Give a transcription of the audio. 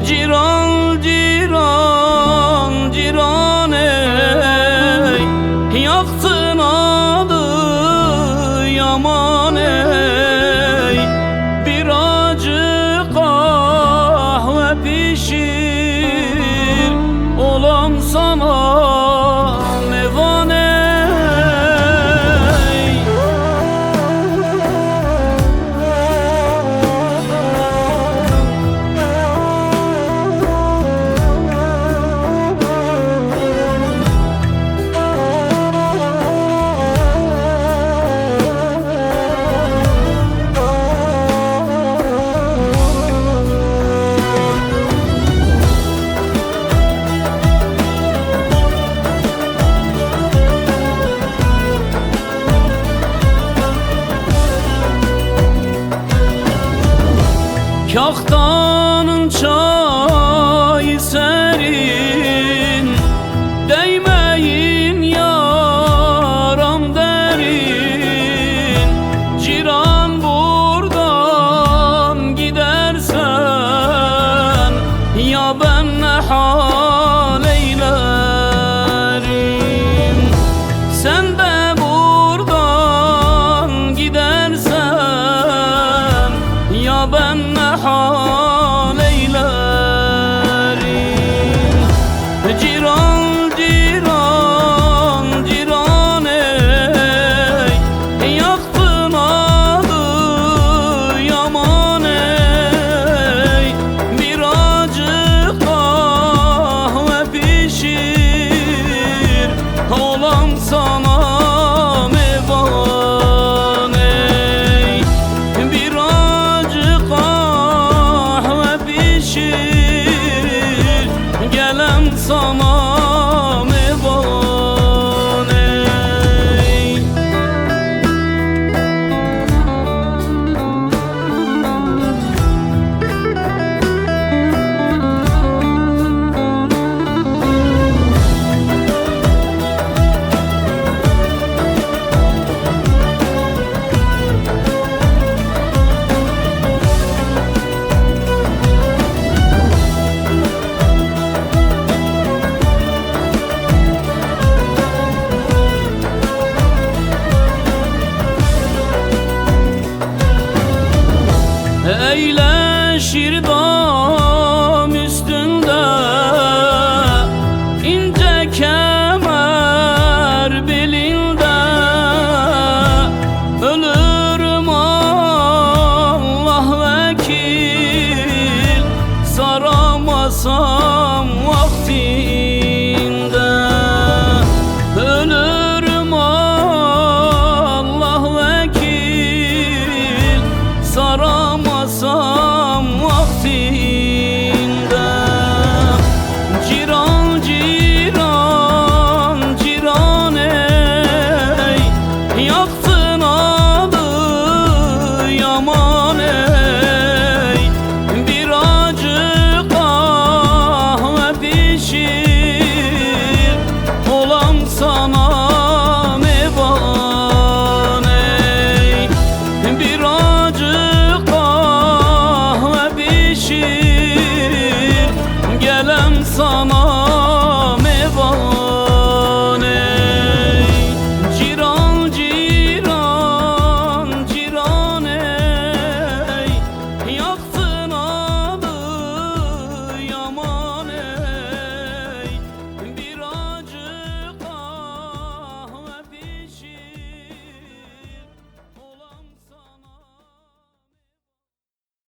Ciran ciran ciran ey, yaktın adı yaman ey. Bir acı kahve pişir, olam sana mevan ey. Kahtanın çayı serin, değmeyin yaram derin. Ciran buradan gidersen, ya ben ne hal eylerim. Sen de buradan gidersen, ya ben ne hal eylerim. Ciran ciran ciran ey, yaktın adı yaman ey. Bir acı kahve pişir, olam sana mevan ey. Bir acı kahve pişir, gelem sana mevan ey. Eyleşir dam üstünde ince kemer belinde. Ölürüm Allah vekil, saramasam vaktinde. Ölürüm Allah vekil, saramasam vaktinde.